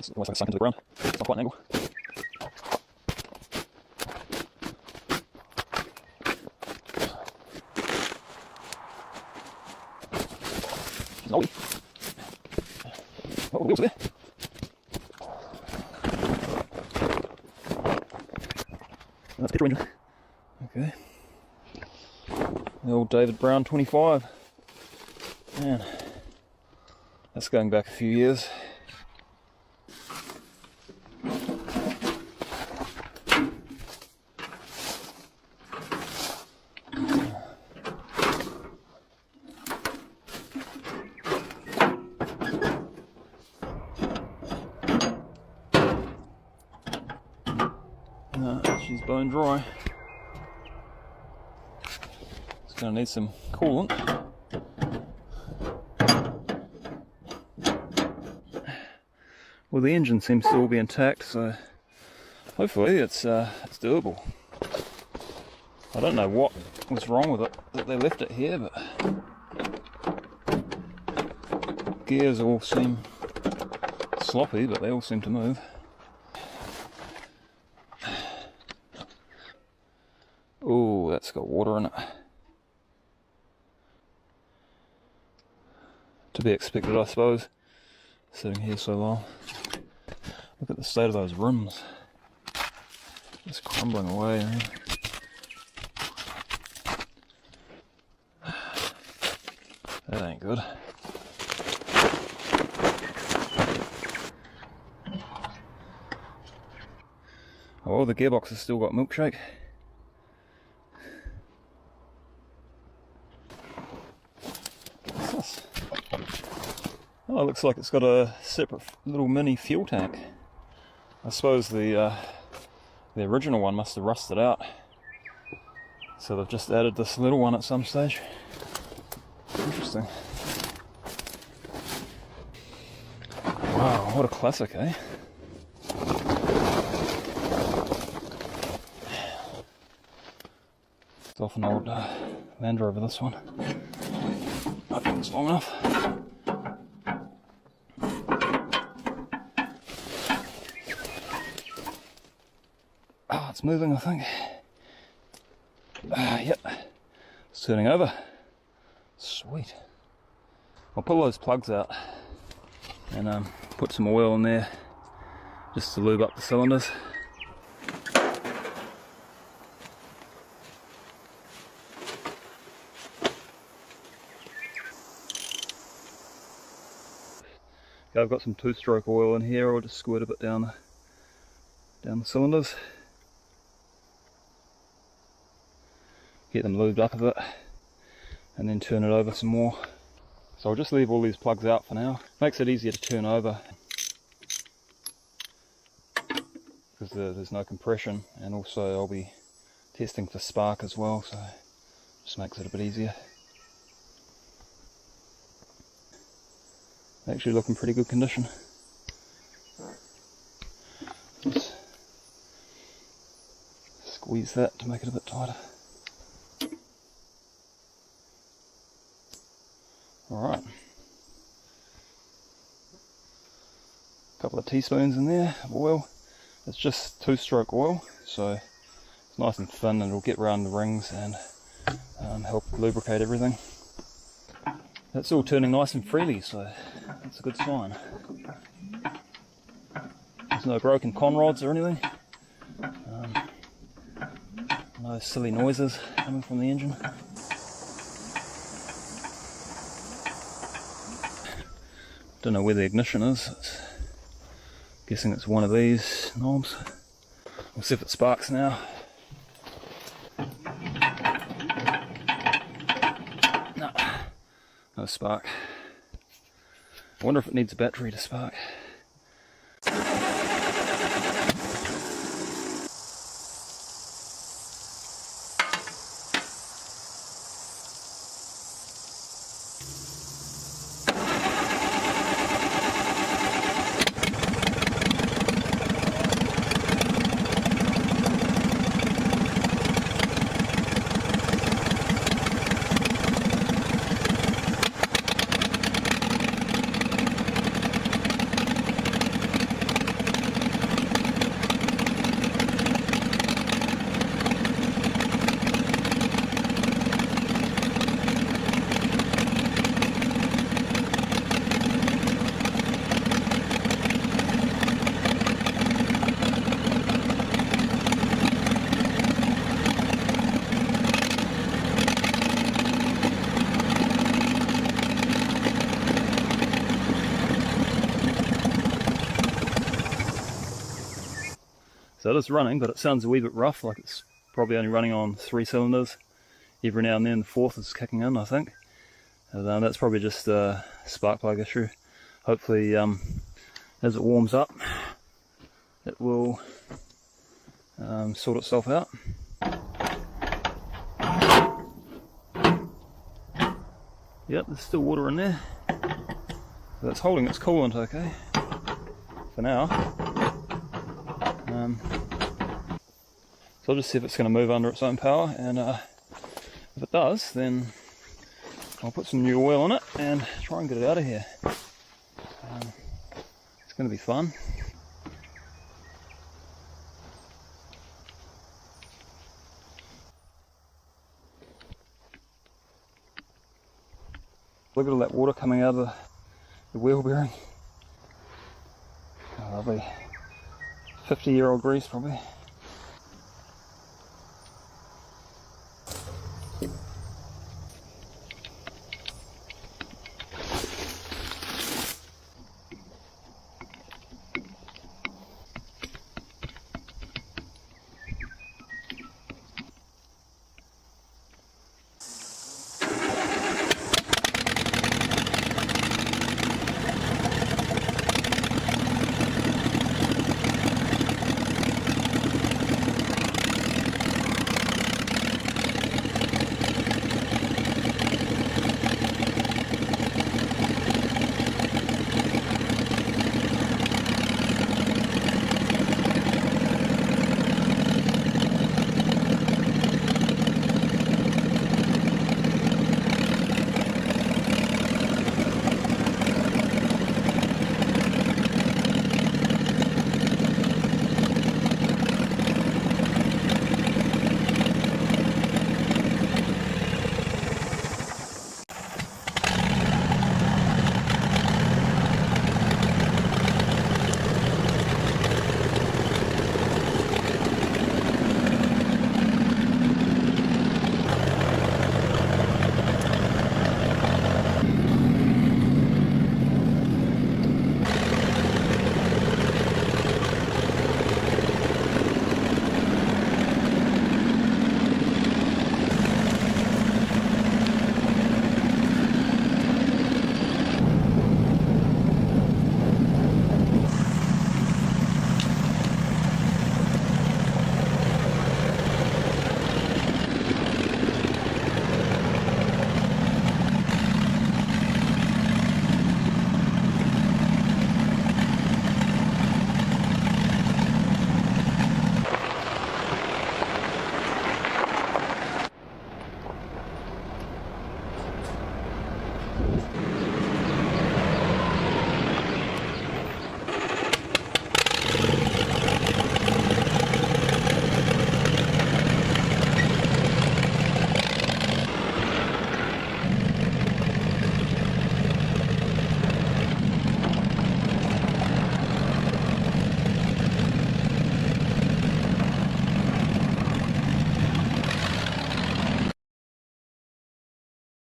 It's almost like it's sunk into the ground. It's not quite an angle. She's an oldie. Oh, the wheels are there. That's petrol engine. Okay. The old David Brown 25. Man, that's going back a few years. No, she's bone dry. It's going to need some coolant. Well, the engine seems to all be intact, so hopefully it's doable. I don't know what was wrong with it that they left it here, but gears all seem sloppy, but they all seem to move. Oh, that's got water in it. To be expected, I suppose, sitting here so long. Look at the state of those rims. Just crumbling away. That ain't good. Oh, the gearbox has still got milkshake. Oh, it looks like it's got a separate little mini fuel tank. I suppose the original one must have rusted out, so they've just added this little one at some stage. Interesting. Wow, what a classic, eh? It's off an old Land Rover, this one. I think it's long enough. Oh, it's moving, I think. Yep, it's turning over. Sweet. I'll pull those plugs out and put some oil in there just to lube up the cylinders. Okay, I've got some two-stroke oil in here. I'll just squirt a bit down the cylinders. Get them lubed up a bit and then turn it over some more. So I'll just leave all these plugs out for now. Makes it easier to turn over because there's no compression, and also I'll be testing for spark as well, so just makes it a bit easier. Actually look in pretty good condition. Just squeeze that to make it a bit tighter. Alright, a couple of teaspoons in there of oil. It's just two-stroke oil, so it's nice and thin and it'll get around the rings and help lubricate everything. That's all turning nice and freely, so that's a good sign. There's no broken conrods or anything. No silly noises coming from the engine. Don't know where the ignition is. Guessing it's one of these knobs. We'll see if it sparks now. No, no spark. I wonder if it needs a battery to spark. So it is running, but it sounds a wee bit rough, like it's probably only running on 3 cylinders. Every now and then the fourth is kicking in, I think. And that's probably just a spark plug issue. Hopefully as it warms up it will sort itself out. Yep, there's still water in there. So it's holding its coolant okay for now. So I'll just see if it's going to move under its own power, and if it does, then I'll put some new oil in it and try and get it out of here. It's going to be fun. Look at all that water coming out of the wheel bearing. Oh, lovely. 50-year-old grease probably.